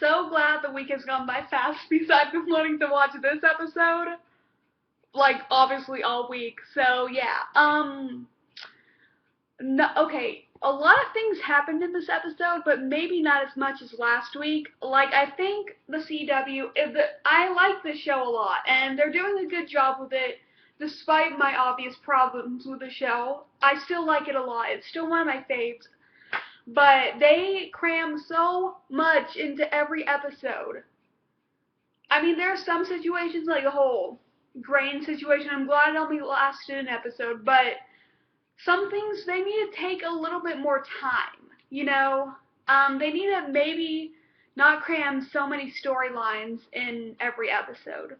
so glad the week has gone by fast because I've been wanting to watch this episode, like, obviously all week. So, yeah. No, okay, a lot of things happened in this episode, but maybe not as much as last week. Like, I think the CW, I like this show a lot, and they're doing a good job with it, despite my obvious problems with the show. I still like it a lot. It's still one of my faves. But they cram so much into every episode. I mean, there are some situations, like the whole grain situation. I'm glad it only lasted an episode, but some things, they need to take a little bit more time, you know? They need to maybe not cram so many storylines in every episode.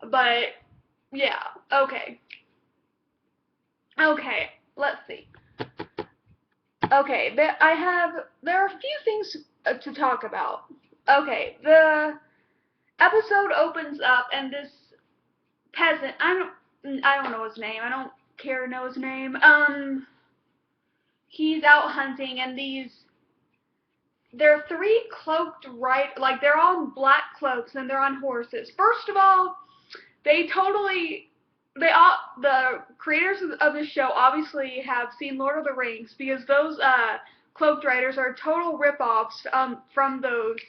But, yeah, okay. Okay, let's see. Okay, there are a few things to talk about. Okay, the episode opens up and this peasant, I don't know his name. I don't care to know his name. He's out hunting and there are three cloaked like they're all in black cloaks and they're on horses. First of all, the creators of the show obviously have seen Lord of the Rings because those cloaked riders are total rip-offs from those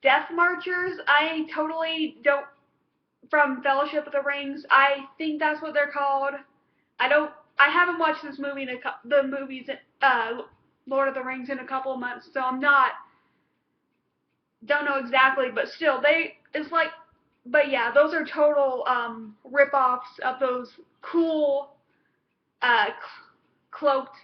Death Marchers. I totally don't, from Fellowship of the Rings. I think that's what they're called. I haven't watched this movie the movies Lord of the Rings in a couple of months, so don't know exactly, but still but yeah, those are total rip-offs of those cool cloaked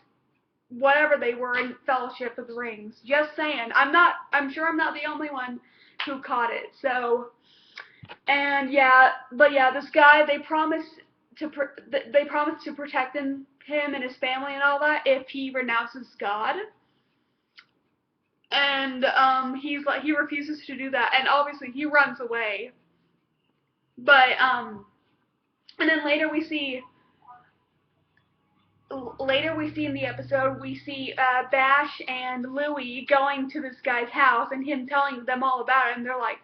whatever they were in Fellowship of the Rings. Just saying. I'm sure I'm not the only one who caught it. So, and yeah, but yeah, this guy, they promised to protect him and his family and all that if he renounces God. And he refuses to do that, and obviously he runs away. But and then later we see in the episode, we see Bash and Louie going to this guy's house and him telling them all about it, and they're like,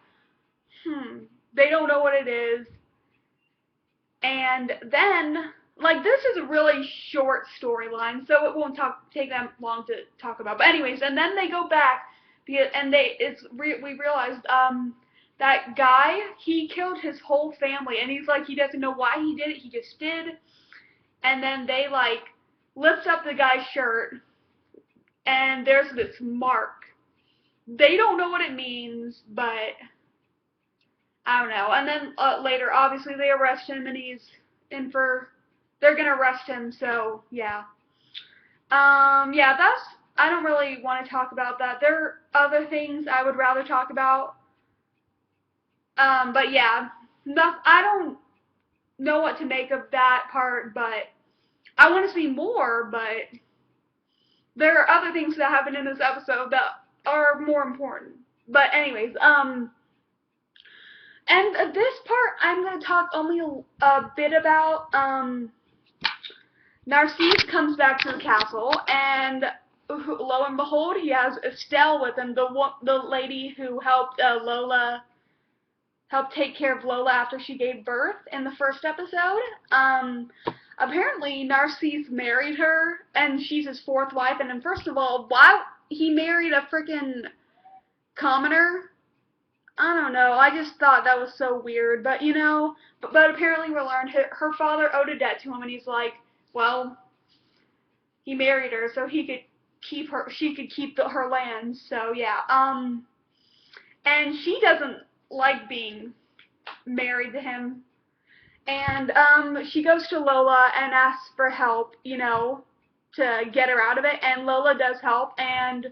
they don't know what it is. And then, like, this is a really short storyline, so it won't take them long to talk about. But anyways, and then they go back, and we realized that guy, he killed his whole family, and he's like, he doesn't know why he did it, he just did. And then they, like, lift up the guy's shirt, and there's this mark. They don't know what it means, but I don't know. And then later, obviously, they arrest him, and they're gonna arrest him, so, yeah. Yeah, I don't really want to talk about that. There are other things I would rather talk about. But yeah, I don't know what to make of that part, but I want to see more, but there are other things that happen in this episode that are more important. But anyways, and this part I'm going to talk only a bit about. Narcisse comes back to the castle, and lo and behold, he has Estelle with him, the lady who helped take care of Lola after she gave birth in the first episode. Apparently Narcisse married her, and she's his fourth wife, and then first of all, why he married a freaking commoner? I don't know, I just thought that was so weird, but you know, but apparently we learned her father owed a debt to him, and he's like, well, he married her so she could keep her land, so yeah, and she doesn't like being married to him. And she goes to Lola and asks for help, you know, to get her out of it. And Lola does help, and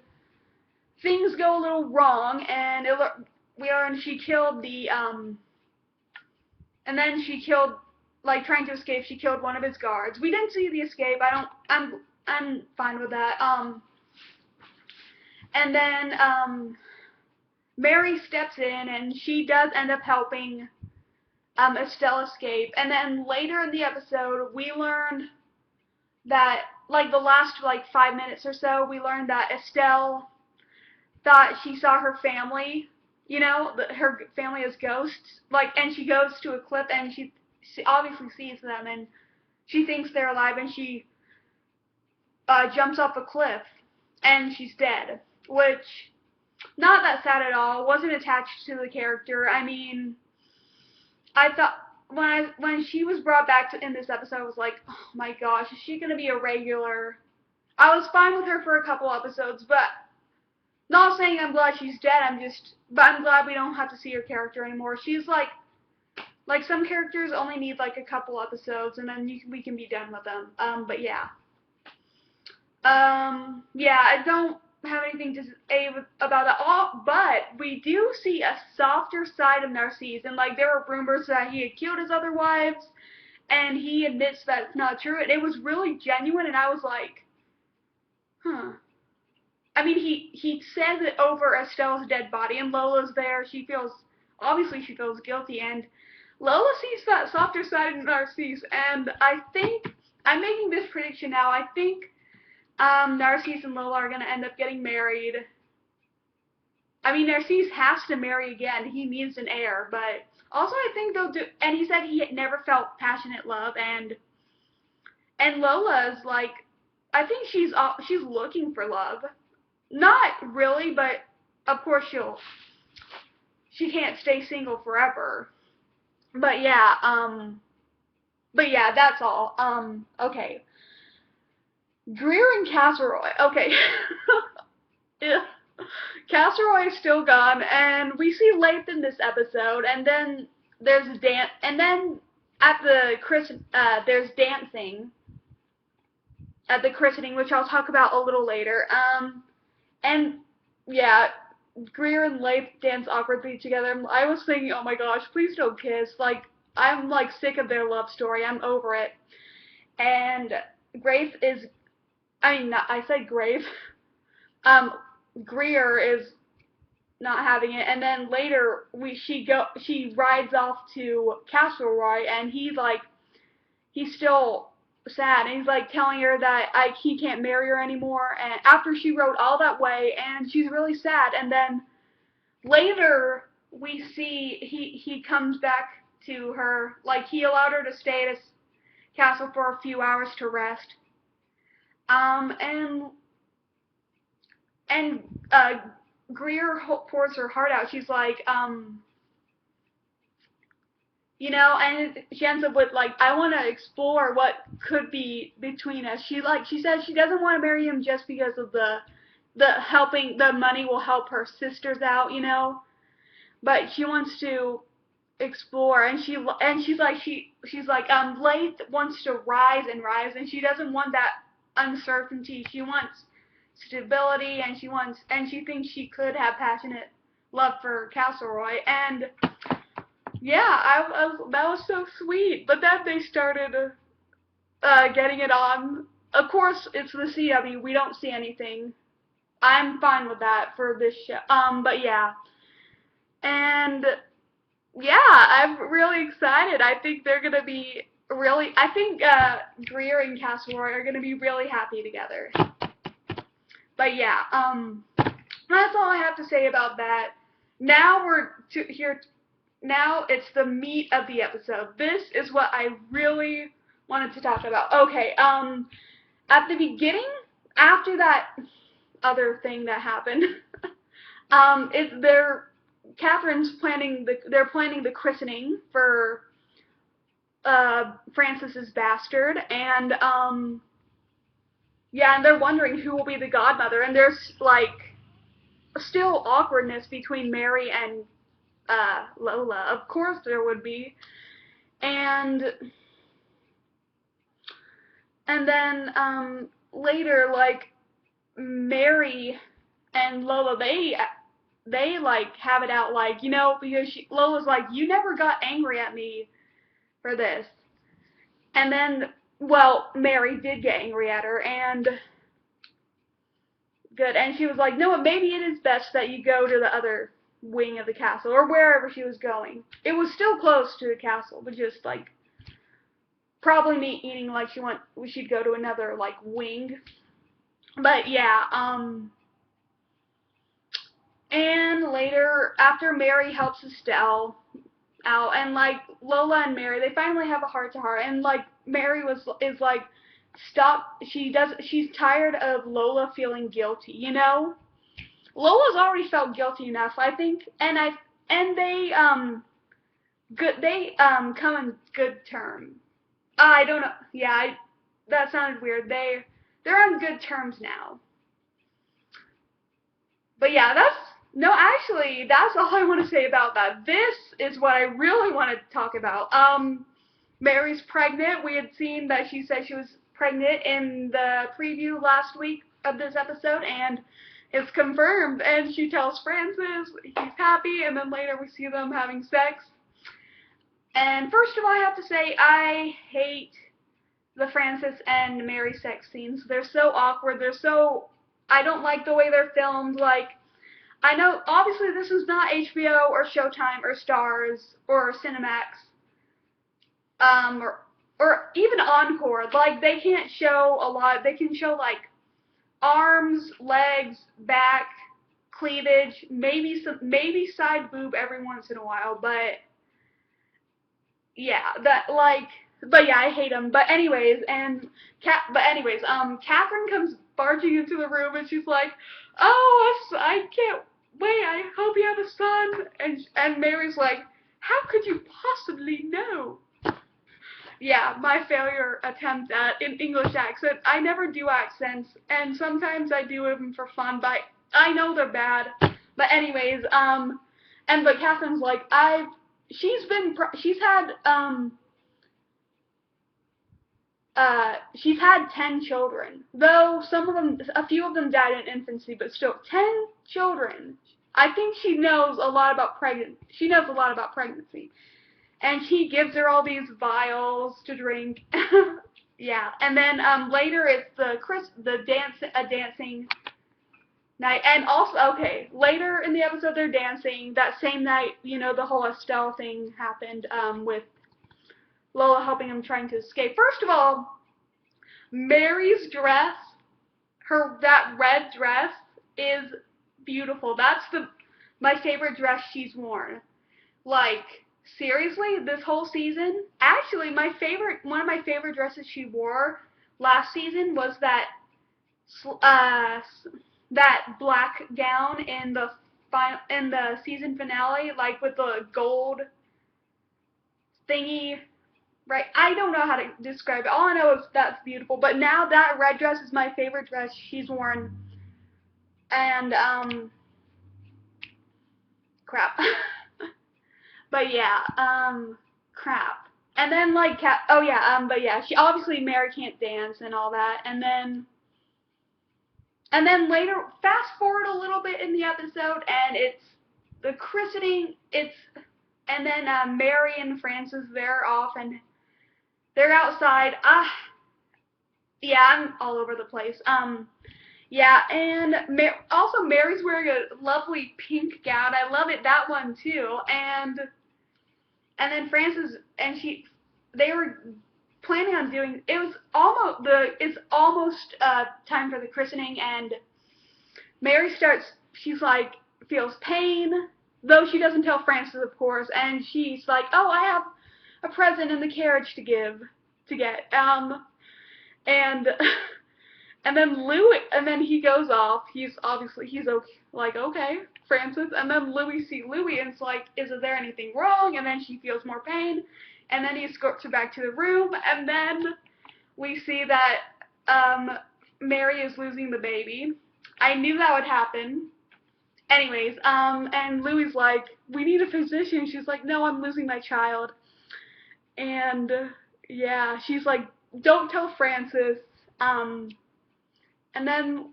things go a little wrong. And she killed and then she killed, like, trying to escape. She killed one of his guards. We didn't see the escape. I'm fine with that. And then Mary steps in, and she does end up helping Estelle escape. And then later in the episode, we learned that, like, the last, like, 5 minutes or so, we learned that Estelle thought she saw her family, her family as ghosts, and she goes to a cliff and she obviously sees them and she thinks they're alive and she jumps off a cliff and she's dead, which, not that sad at all, wasn't attached to the character. I mean, I thought, when she was brought back in this episode, I was like, oh my gosh, is she gonna be a regular? I was fine with her for a couple episodes, but not saying I'm glad she's dead. But I'm glad we don't have to see her character anymore. She's like some characters only need like a couple episodes, and then we can be done with them. But yeah. Yeah, I don't have anything to say about that all, but we do see a softer side of Narcisse, and like there were rumors that he had killed his other wives, and he admits that it's not true, and it was really genuine, and I was like, huh. I mean, he says it over Estelle's dead body, and Lola's there. Obviously she feels guilty, and Lola sees that softer side of Narcisse, and I think, I'm making this prediction now, I think Narcisse and Lola are going to end up getting married. I mean, Narcisse has to marry again. He needs an heir, but also I think they'll do, and he said he had never felt passionate love, and Lola's like, I think she's looking for love. Not really, but of course she can't stay single forever. But yeah, that's all. Okay. Greer and Casseroy. Okay. Yeah. Casseroy is still gone, and we see Leith in this episode, and then there's and then at the there's dancing at the christening, which I'll talk about a little later. And yeah, Greer and Leith dance awkwardly together. I was thinking, oh my gosh, please don't kiss. Like, I'm like sick of their love story. I'm over it. And Grace is, I said Grave. Greer is not having it, and then later she rides off to Castleroy, and he's still sad, and he's like telling her that he can't marry her anymore, and after she rode all that way, and she's really sad, and then later we see he comes back to her, like he allowed her to stay at his castle for a few hours to rest. And Greer pours her heart out. She's like, and she ends up with like, I want to explore what could be between us. She says she doesn't want to marry him just because of the money will help her sisters out, but she wants to explore, and she's like, Leith wants to rise, and she doesn't want that uncertainty. She wants stability, and she thinks she could have passionate love for Castleroy, and yeah, that was so sweet. But then they started getting it on. Of course, it's the CW. We don't see anything. I'm fine with that for this show. But yeah, and yeah, I'm really excited. I think they're gonna be really. I think Greer and Castleroy are gonna be really happy together. But yeah, that's all I have to say about that. Now now it's the meat of the episode. This is what I really wanted to talk about. Okay, at the beginning, after that other thing that happened, they're planning the christening for Francis's bastard, and yeah, and they're wondering who will be the godmother, and there's like still awkwardness between Mary and Lola. Of course there would be. And then later, like, Mary and Lola, they like have it out, like, because Lola's like, you never got angry at me for this. And then, well, Mary did get angry at her, and good, and she was like, no, maybe it is best that you go to the other wing of the castle, or wherever she was going. It was still close to the castle, but just like probably meaning like she'd go to another like wing. But yeah, later, after Mary helps Estelle out, and like Lola and Mary, they finally have a heart to heart, and like Mary is like, stop. She's tired of Lola feeling guilty. Lola's already felt guilty enough, I think, and they come in good terms. I don't know. Yeah, that sounded weird. They're on good terms now. But yeah, that's all I want to say about that. This is what I really want to talk about. Mary's pregnant. We had seen that she said she was pregnant in the preview last week of this episode, and it's confirmed. And she tells Francis he's happy, and then later we see them having sex. And first of all, I have to say, I hate the Francis and Mary sex scenes. They're so awkward. I don't like the way they're filmed. Like, I know, obviously, this is not HBO or Showtime or Stars or Cinemax, or even Encore. Like, they can't show a lot. They can show, like, arms, legs, back, cleavage, maybe side boob every once in a while, but yeah, but yeah, I hate them. But anyways, Catherine comes barging into the room, and she's like, "Oh, I can't wait. I hope you have a son." And Mary's like, "How could you possibly know?" Yeah, my failure attempt at an English accent. I never do accents, and sometimes I do them for fun, but I know they're bad. But anyways, but Catherine's like, she's had 10 children, though a few of them died in infancy, but still, 10 children. I think she knows a lot about pregnancy. And he gives her all these vials to drink. Yeah, and then later it's a dancing night, and also, okay, later in the episode they're dancing. That same night, the whole Estelle thing happened, with Lola helping him trying to escape. First of all, Mary's dress, that red dress, is beautiful. That's my favorite dress she's worn. Like, seriously, this whole season, actually, one of my favorite dresses she wore last season was that black gown in the season finale, like with the gold thingy. Right, I don't know how to describe it. All I know is that's beautiful. But now that red dress is my favorite dress she's worn. And crap. But yeah, crap. And then but yeah, she obviously Mary can't dance and all that. And then later, fast forward a little bit in the episode, and it's the christening. And then Mary and Francis, they're off, and they're outside. Yeah, I'm all over the place. Yeah, and also Mary's wearing a lovely pink gown. I love it, that one too. And then Francis and they were planning on doing. It's almost time for the christening, and Mary she's like, feels pain, though she doesn't tell Francis, of course, and she's like, "Oh, I have a present in the carriage to get." And and then he goes off. He's okay, like, okay, Francis. And then Louis, and it's like, is there anything wrong? And then she feels more pain, and then he escorts her back to the room, and then we see that Mary is losing the baby. I knew that would happen. Anyways, and Louis like, "We need a physician." She's like, "No, I'm losing my child." And yeah, she's like, "Don't tell Francis." And then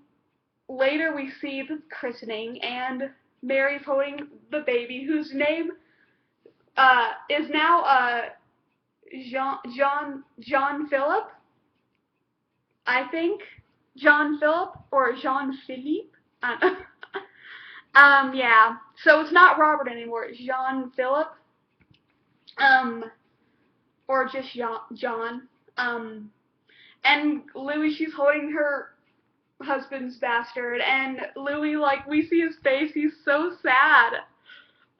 later we see the christening, and Mary's holding the baby, whose name is now John Philip, I think. John Philip or Jean Philippe. Yeah. So it's not Robert anymore. It's Jean Philip. Or just John. And Louis, she's holding her husband's bastard, and Louis, like, we see his face, he's so sad.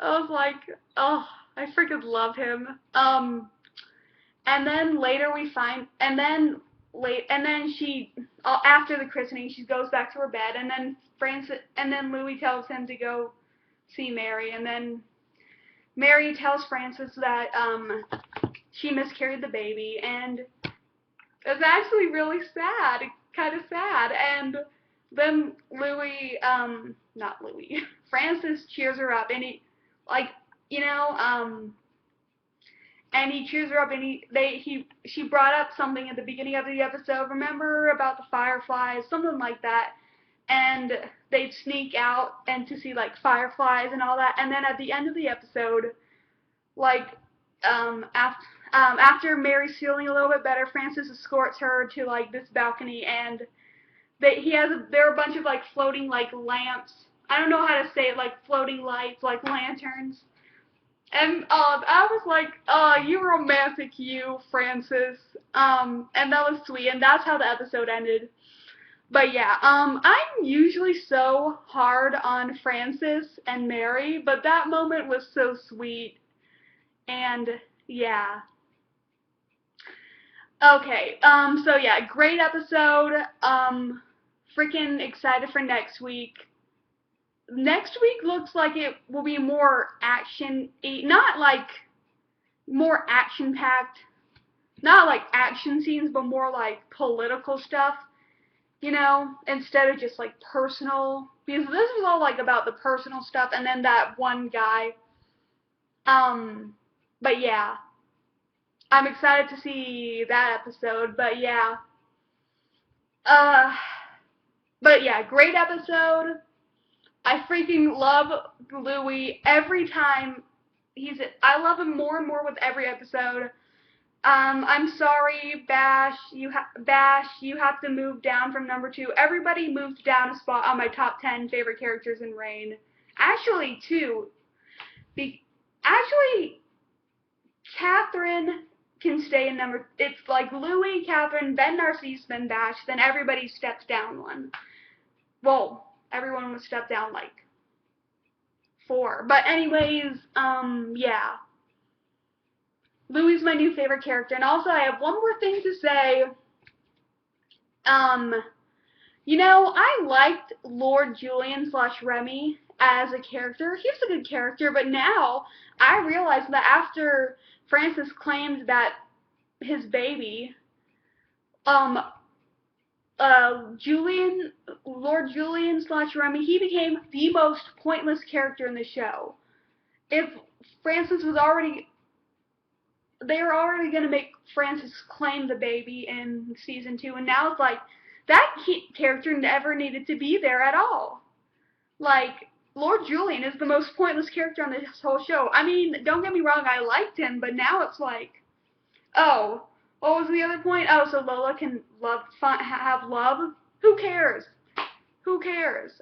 I was like, oh, I freaking love him. And then later we find, and then she, after the christening, she goes back to her bed, and then Louis tells him to go see Mary, and then Mary tells Francis that, she miscarried the baby, and it's actually really sad, kind of sad, and then not Louis, Francis cheers her up, and he, like, you know, and he cheers her up, and she brought up something at the beginning of the episode, remember about the fireflies, something like that, and they'd sneak out and to see, like, fireflies and all that, and then at the end of the episode, like, after Mary's feeling a little bit better, Francis escorts her to, like, this balcony, and there are a bunch of, like, floating, like, lamps, I don't know how to say it, like, floating lights, like, lanterns. And I was like, oh, you romantic, you, Francis. And that was sweet, and that's how the episode ended. But yeah, I'm usually so hard on Francis and Mary, but that moment was so sweet. And yeah. Okay, so yeah, great episode. Freaking excited for next week. Next week looks like it will be more not like more action-packed, not like action scenes, but more like political stuff, you know, instead of just like personal, because this is all like about the personal stuff, and then that one guy, but yeah, I'm excited to see that episode, but yeah, great episode. I freaking love Louis every time I love him more and more with every episode. I'm sorry, Bash, you have to move down from number 2. Everybody moved down a spot on my top 10 favorite characters in Reign. Actually, 2. Actually, Catherine can stay in it's like Louis, Catherine, then Narcisse, then Bash, then everybody steps down one. Well, everyone would step down like 4. But anyways, yeah. Louis is my new favorite character. And also, I have one more thing to say. You know, I liked Lord Julian / Remy as a character. He was a good character, but now I realize that after Francis claimed that his baby, Lord Julian / Remy, he became the most pointless character in the show. If Francis was they were already going to make Francis claim the baby in season 2, and now it's like, that character never needed to be there at all. Like, Lord Julian is the most pointless character on this whole show. I mean, don't get me wrong, I liked him, but now it's like, oh, what was the other point? Oh, so Lola can have love? Who cares? Who cares?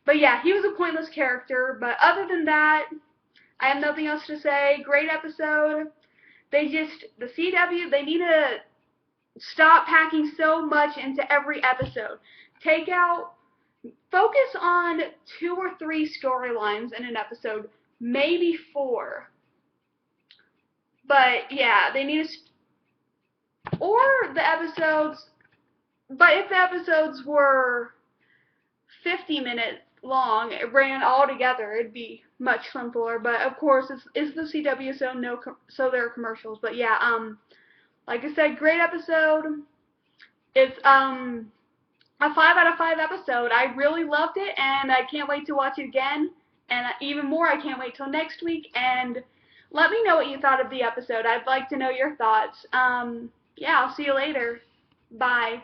But yeah, he was a pointless character, but other than that, I have nothing else to say. Great episode. The CW, they need to stop packing so much into every episode. Focus on 2 or 3 storylines in an episode, maybe 4. But yeah, they need to, but if the episodes were 50 minutes long, it ran all together, it'd be much simpler. But of course, it's the CW, so there are commercials. But yeah, like I said, great episode. It's a 5 out of 5 episode. I really loved it, and I can't wait to watch it again. And even more, I can't wait till next week. And let me know what you thought of the episode. I'd like to know your thoughts. Yeah, I'll see you later. Bye.